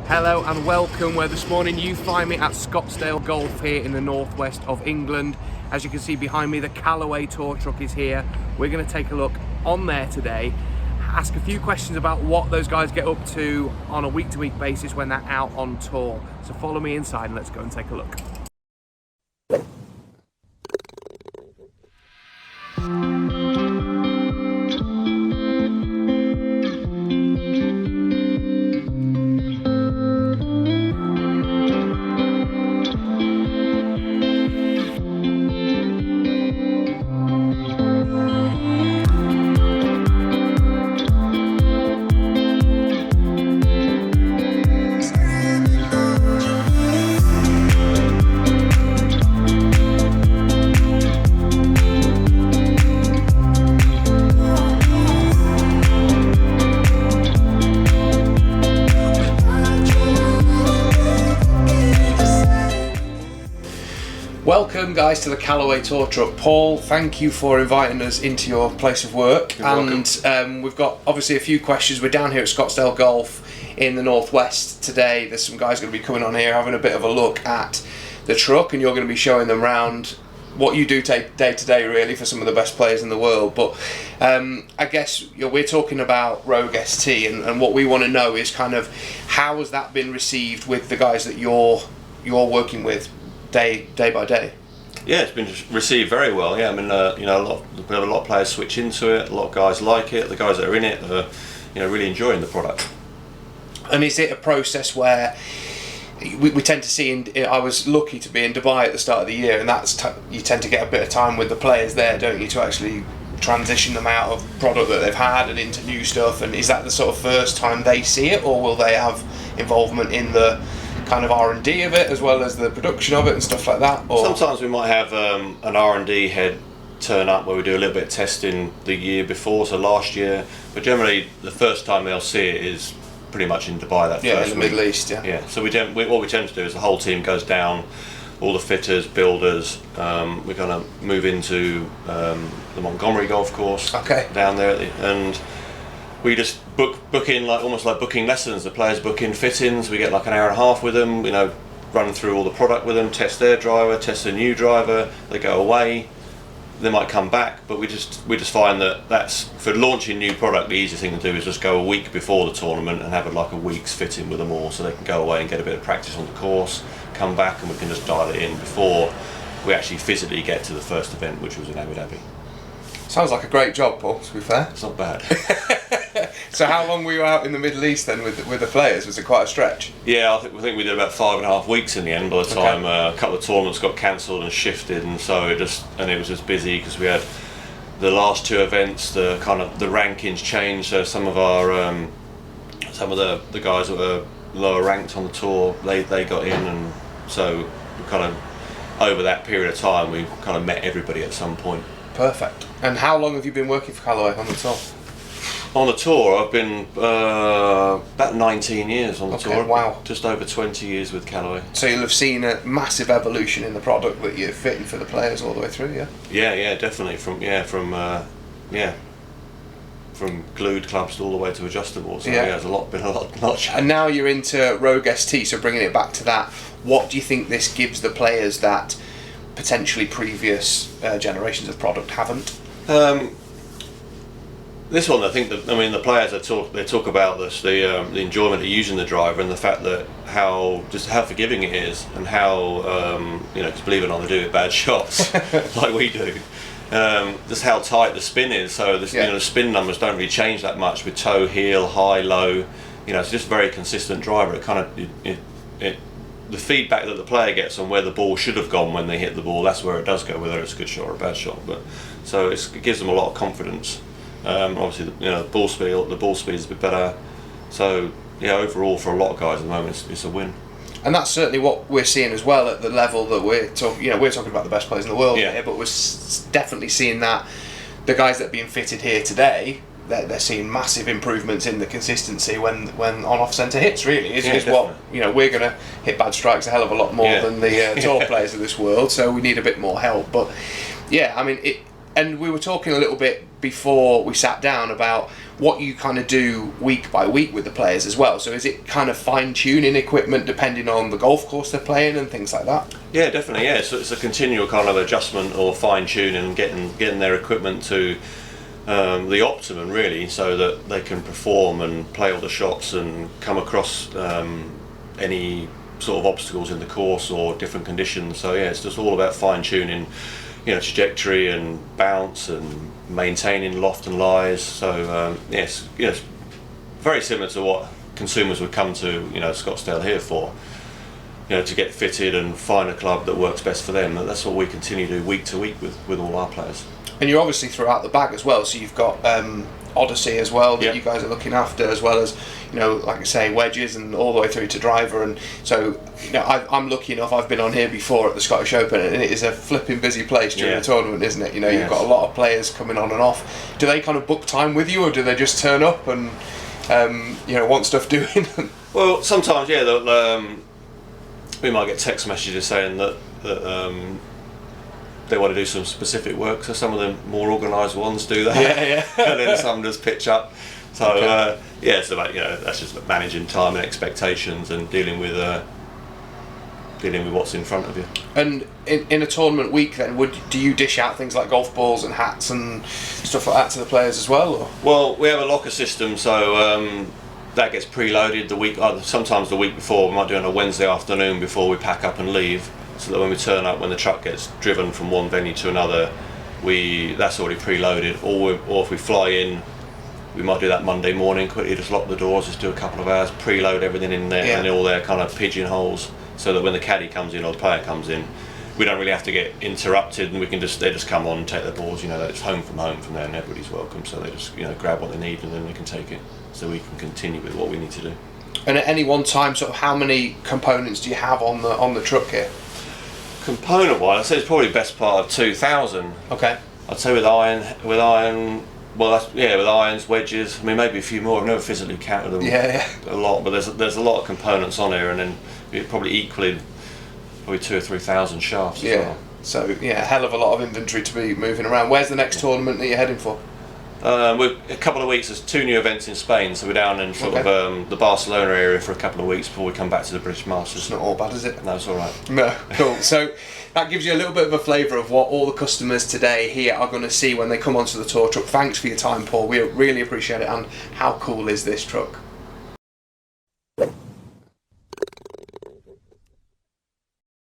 Hello and welcome, where this morning you find me at Scottsdale Golf here in the northwest of England. As you can see behind me, the Callaway Tour Truck is here. We're going to take a look on there today, ask a few questions about what those guys get up to on a week-to-week basis when they're out on tour. So follow me inside and let's go and take a look. Welcome guys to the Callaway Tour Truck. Paul, thank you for inviting us into your place of work. You're welcome. We've got obviously a few questions. We're down here at Scottsdale Golf in the northwest today. There's some guys going to be coming on here having a bit of a look at the truck, and you're going to be showing them around what you do day to day really for some of the best players in the world. But I guess we're talking about Rogue ST, and what we want to know is kind of how has that been received with the guys that you're working with day by day? Yeah, it's been received very well. Yeah, I mean, we have a lot of players switch into it. A lot of guys like it. The guys that are in it are, really enjoying the product. And is it a process where we tend to see? I was lucky to be in Dubai at the start of the year, and you tend to get a bit of time with the players there, don't you, to actually transition them out of product that they've had and into new stuff. And is that the sort of first time they see it, or will they have involvement in the kind of R&D of it as well as the production of it and stuff like that? Or sometimes we might have an R&D head turn up where we do a little bit of testing the year before, so last year. But generally, the first time they'll see it is pretty much in Dubai that first in the week. Middle East. Yeah. So what we tend to do is the whole team goes down, all the fitters, builders. We're going to move into the Montgomery golf course down there, and we just book in almost like booking lessons. The players book in fittings. We get like an hour and a half with them. Run through all the product with them, test their driver, test a new driver. They go away. They might come back, but we just find that's for launching new product. The easiest thing to do is just go a week before the tournament and have a week's fitting with them all, so they can go away and get a bit of practice on the course. Come back and we can just dial it in before we actually physically get to the first event, which was in Abu Dhabi. Sounds like a great job, Paul, to be fair. It's not bad. So how long were you out in the Middle East then with the players? Was it quite a stretch? Yeah, I think we did about 5.5 weeks in the end. By the time a couple of tournaments got cancelled and shifted, and so it was just busy because we had the last two events. The rankings changed. So some of the guys that were lower ranked on the tour, they got in, and so we over that period of time we met everybody at some point. Perfect. And how long have you been working for Callaway on the tour? On the tour, I've been about 19 years on the tour. Wow. Just over 20 years with Callaway. So you'll have seen a massive evolution in the product that you're fitting for the players all the way through, yeah? Yeah, definitely. From glued clubs all the way to adjustables. So there's been a lot. And now you're into Rogue ST, so bringing it back to that, what do you think this gives the players that potentially previous generations of product haven't? This one, I think the players they talk about this, the enjoyment of using the driver, and the fact that how forgiving it is, and how because believe it or not, they do it bad shots like we do. Just how tight the spin is. So the spin numbers don't really change that much with toe, heel, high, low. It's just a very consistent driver. The feedback that the player gets on where the ball should have gone when they hit the ball, that's where it does go, whether it's a good shot or a bad shot. But so it gives them a lot of confidence. Obviously, the ball speed is a bit better. So overall, for a lot of guys at the moment, it's a win. And that's certainly what we're seeing as well at the level that we're talking. We're talking about the best players in the world here, but we're definitely seeing that the guys that are being fitted here today, they're seeing massive improvements in the consistency when on-off centre hits. Really, is what we're going to hit bad strikes a hell of a lot more than the tour players of this world. So we need a bit more help. But yeah, I mean it. And we were talking a little bit before we sat down about what you kind of do week by week with the players as well. So is it kind of fine-tuning equipment depending on the golf course they're playing and things like that? Yeah, definitely. Yeah, so it's a continual kind of adjustment or fine-tuning and getting their equipment to the optimum, really, so that they can perform and play all the shots and come across any sort of obstacles in the course or different conditions. So yeah, it's just all about fine-tuning, trajectory and bounce and maintaining loft and lies. So yes, very similar to what consumers would come to Scottsdale here for, to get fitted and find a club that works best for them. That's what we continue to do week to week with all our players. And you're obviously throughout the bag as well, so you've got Odyssey as well that you guys are looking after, as well as like I say, wedges and all the way through to driver. And so I'm lucky enough, I've been on here before at the Scottish Open, and it is a flipping busy place during the tournament, isn't it? You've got a lot of players coming on and off. Do they kind of book time with you, or do they just turn up and want stuff doing? Well, sometimes we might get text messages saying that they want to do some specific work, so some of the more organised ones do that. And then some just pitch up. So it's about that's just managing time and expectations and dealing with what's in front of you. And in a tournament week, then, do you dish out things like golf balls and hats and stuff like that to the players as well? Or? Well, we have a locker system, so that gets preloaded the week. Sometimes the week before, we might do it on a Wednesday afternoon before we pack up and leave, so that when we turn up, when the truck gets driven from one venue to another, that's already preloaded. Or if we fly in, we might do that Monday morning, quickly just lock the doors, just do a couple of hours, preload everything in there and all their kind of pigeonholes, so that when the caddy comes in or the player comes in, we don't really have to get interrupted, and they just come on and take their balls. It's home from there, and everybody's welcome. So they just grab what they need, and then they can take it, so we can continue with what we need to do. And at any one time, sort of, how many components do you have on the truck here? Component-wise, I'd say it's probably best part of 2,000. Okay. I'd say with iron. Well, with irons, wedges. I mean, maybe a few more. I've never physically counted them. A lot, but there's a lot of components on here, and then probably equally, probably 2,000 or 3,000 shafts as well. So a hell of a lot of inventory to be moving around. Where's the next tournament that you're heading for? We're a couple of weeks. There's 2 new events in Spain, so we're down in sort of the Barcelona area for a couple of weeks before we come back to the British Masters. It's not all bad, is it? No, it's all right. No, cool. So that gives you a little bit of a flavour of what all the customers today here are going to see when they come onto the tour truck. Thanks for your time, Paul. We really appreciate it. And how cool is this truck?